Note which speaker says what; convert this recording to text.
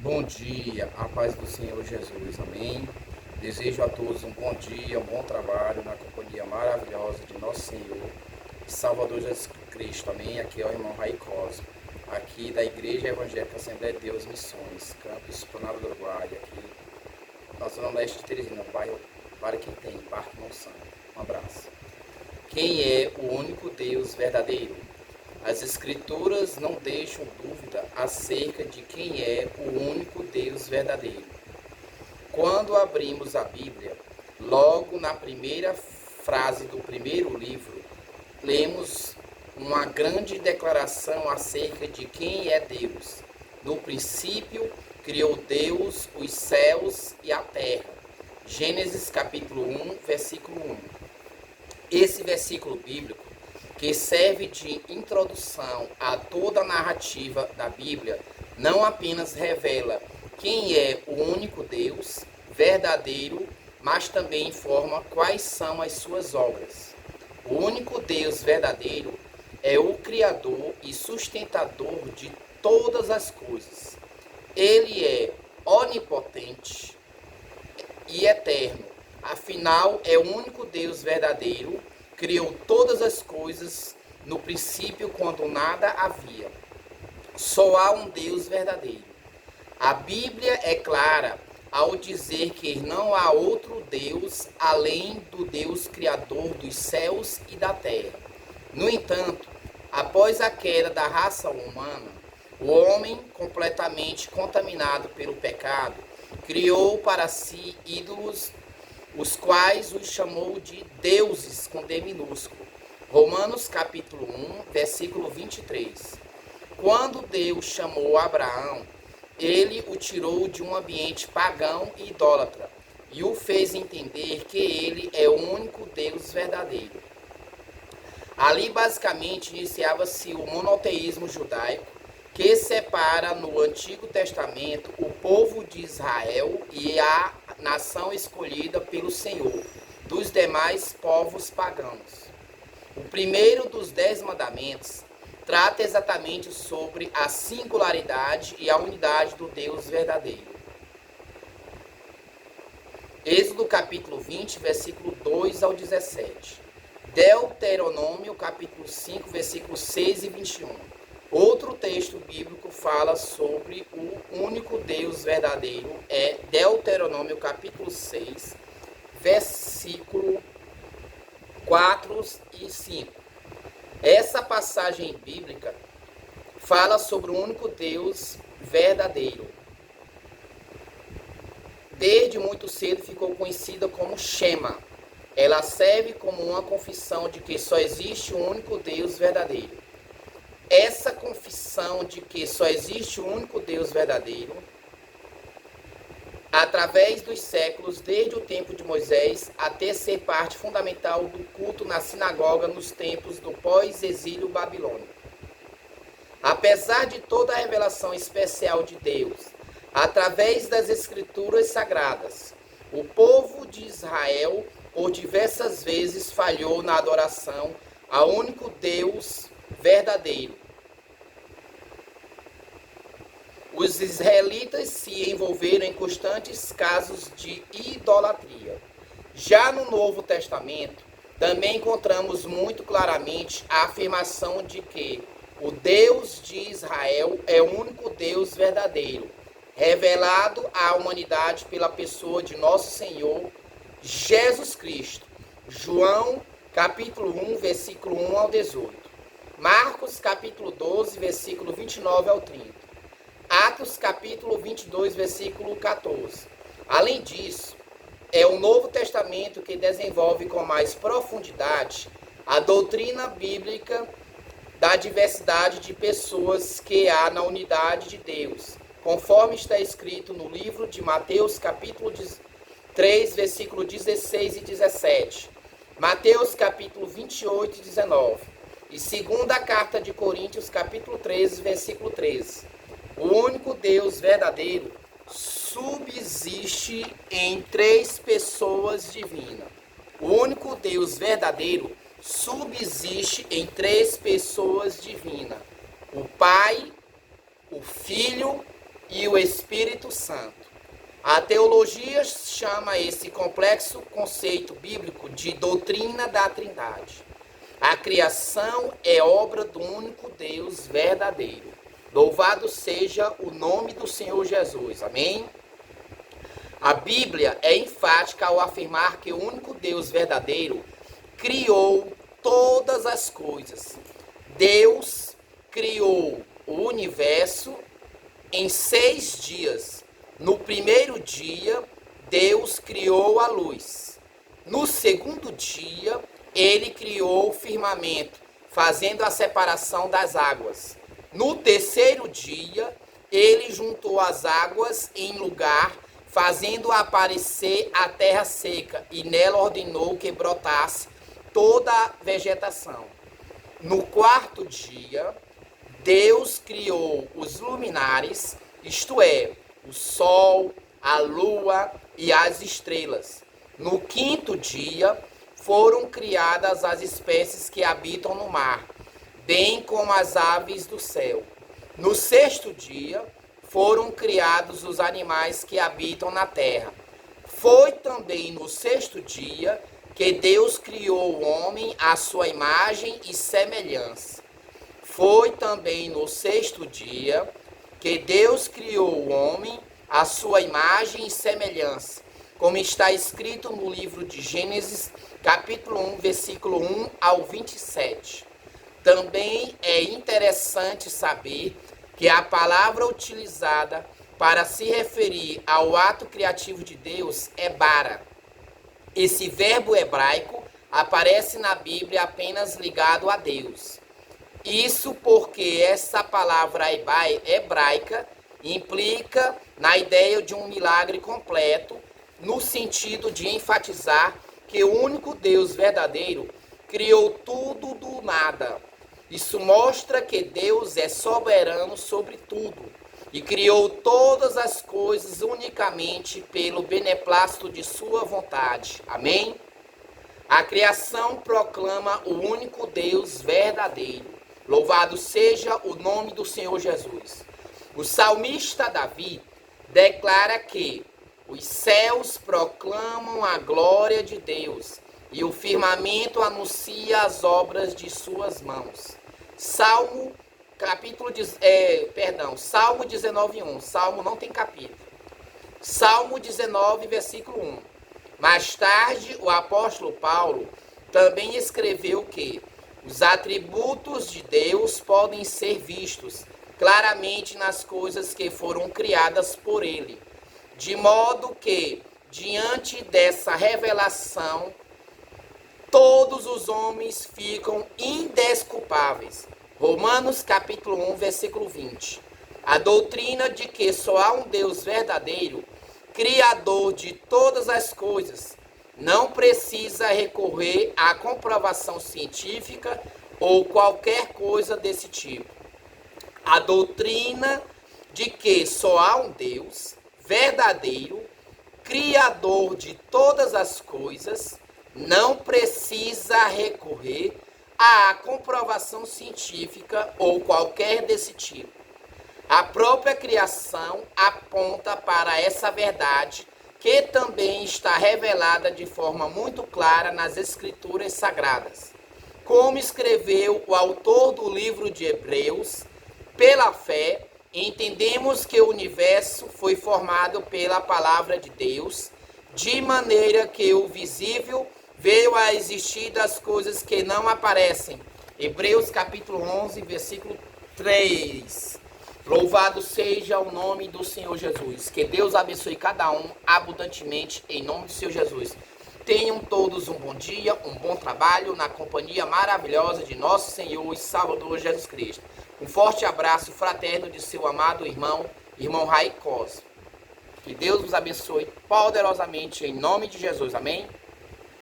Speaker 1: Bom dia, a paz do Senhor Jesus, amém. Desejo a todos um bom dia, um bom trabalho na companhia maravilhosa de nosso Senhor e Salvador Jesus Cristo, amém. Aqui é o irmão Raí Cosme, aqui da Igreja Evangélica Assembleia de Deus Missões, Campus Esplanada do Uruguai, aqui na zona leste de Teresina, no bairro Vale Quem Tem, Parque Monsanto. Um abraço. Quem é o único Deus verdadeiro? As Escrituras não deixam dúvida acerca de quem é o único Deus verdadeiro. Quando abrimos a Bíblia, logo na primeira frase do primeiro livro, lemos uma grande declaração acerca de quem é Deus. No princípio, criou Deus os céus e a terra. Gênesis capítulo 1, versículo 1. Esse versículo bíblico, que serve de introdução a toda a narrativa da Bíblia, não apenas revela quem é o único Deus verdadeiro, mas também informa quais são as suas obras. O único Deus verdadeiro é o Criador e sustentador de todas as coisas. Ele é onipotente e eterno. Afinal, é o único Deus verdadeiro. Criou todas as coisas no princípio, quando nada havia. Só há um Deus verdadeiro. A Bíblia é clara ao dizer que não há outro Deus além do Deus Criador dos céus e da terra. No entanto, após a queda da raça humana, o homem, completamente contaminado pelo pecado, criou para si ídolos, os quais os chamou de deuses com D minúsculo. Romanos capítulo 1, versículo 23. Quando Deus chamou Abraão, ele o tirou de um ambiente pagão e idólatra e o fez entender que ele é o único Deus verdadeiro. Ali basicamente iniciava-se o monoteísmo judaico, que separa no Antigo Testamento o povo de Israel e a nação escolhida pelo Senhor, dos demais povos pagãos. O primeiro dos 10 mandamentos trata exatamente sobre a singularidade e a unidade do Deus verdadeiro. Êxodo capítulo 20, versículo 2 ao 17. Deuteronômio capítulo 5, versículos 6 e 21. Outro texto bíblico fala sobre o único Deus verdadeiro, é Deuteronômio capítulo 6, versículo 4 e 5. Essa passagem bíblica fala sobre o único Deus verdadeiro. Desde muito cedo ficou conhecida como Shema. Ela serve como uma confissão de que só existe um único Deus verdadeiro. Essa confissão de que só existe um único Deus verdadeiro, através dos séculos, desde o tempo de Moisés, até ser parte fundamental do culto na sinagoga nos tempos do pós-exílio babilônico. Apesar de toda a revelação especial de Deus, através das escrituras sagradas, o povo de Israel, por diversas vezes, falhou na adoração ao único Deus verdadeiro. Os israelitas se envolveram em constantes casos de idolatria. Já no Novo Testamento, também encontramos muito claramente a afirmação de que o Deus de Israel é o único Deus verdadeiro, revelado à humanidade pela pessoa de nosso Senhor Jesus Cristo. João capítulo 1, versículo 1 ao 18. Marcos capítulo 12, versículo 29 ao 30. Atos capítulo 22, versículo 14. Além disso, é o Novo Testamento que desenvolve com mais profundidade a doutrina bíblica da diversidade de pessoas que há na unidade de Deus, conforme está escrito no livro de Mateus capítulo 3, versículo 16 e 17. Mateus capítulo 28 e 19. E segunda carta de Coríntios capítulo 13, versículo 13. O único Deus verdadeiro subsiste em 3 pessoas divinas. O único Deus verdadeiro subsiste em 3 pessoas divinas: o Pai, o Filho e o Espírito Santo. A teologia chama esse complexo conceito bíblico de doutrina da Trindade. A criação é obra do único Deus verdadeiro. Louvado seja o nome do Senhor Jesus. Amém? A Bíblia é enfática ao afirmar que o único Deus verdadeiro criou todas as coisas. Deus criou o universo em 6 dias. No primeiro dia, Deus criou a luz. No segundo dia, ele criou o firmamento, fazendo a separação das águas. No terceiro dia, ele juntou as águas em lugar, fazendo aparecer a terra seca, e nela ordenou que brotasse toda a vegetação. No quarto dia, Deus criou os luminares, isto é, o sol, a lua e as estrelas. No quinto dia, foram criadas as espécies que habitam no mar, bem como as aves do céu. No sexto dia, foram criados os animais que habitam na terra. Foi também no sexto dia que Deus criou o homem à sua imagem e semelhança. Foi também no sexto dia que Deus criou o homem à sua imagem e semelhança, como está escrito no livro de Gênesis, capítulo 1, versículo 1 ao 27. Também é interessante saber que a palavra utilizada para se referir ao ato criativo de Deus é bara. Esse verbo hebraico aparece na Bíblia apenas ligado a Deus. Isso porque essa palavra hebraica implica na ideia de um milagre completo, no sentido de enfatizar que o único Deus verdadeiro criou tudo do nada. Isso mostra que Deus é soberano sobre tudo e criou todas as coisas unicamente pelo beneplácito de sua vontade. Amém? A criação proclama o único Deus verdadeiro. Louvado seja o nome do Senhor Jesus. O salmista Davi declara que os céus proclamam a glória de Deus e o firmamento anuncia as obras de suas mãos. Salmo 19:1. Salmo não tem capítulo. Salmo 19, versículo 1. Mais tarde, o apóstolo Paulo também escreveu que os atributos de Deus podem ser vistos claramente nas coisas que foram criadas por ele, de modo que, diante dessa revelação, todos os homens ficam indesculpáveis. Romanos capítulo 1, versículo 20. A doutrina de que só há um Deus verdadeiro, criador de todas as coisas, não precisa recorrer à comprovação científica ou qualquer coisa desse tipo. A doutrina de que só há um Deus verdadeiro, criador de todas as coisas, não precisa recorrer à comprovação científica ou qualquer desse tipo. A própria criação aponta para essa verdade, que também está revelada de forma muito clara nas Escrituras Sagradas. Como escreveu o autor do livro de Hebreus, pela fé, entendemos que o universo foi formado pela palavra de Deus, de maneira que o visível veio a existir das coisas que não aparecem. Hebreus capítulo 11, versículo 3. Louvado seja o nome do Senhor Jesus. Que Deus abençoe cada um abundantemente em nome do Senhor Jesus. Tenham todos um bom dia, um bom trabalho na companhia maravilhosa de nosso Senhor e Salvador Jesus Cristo. Um forte abraço fraterno de seu amado irmão Rai Cosme. Que Deus os abençoe poderosamente em nome de Jesus. Amém?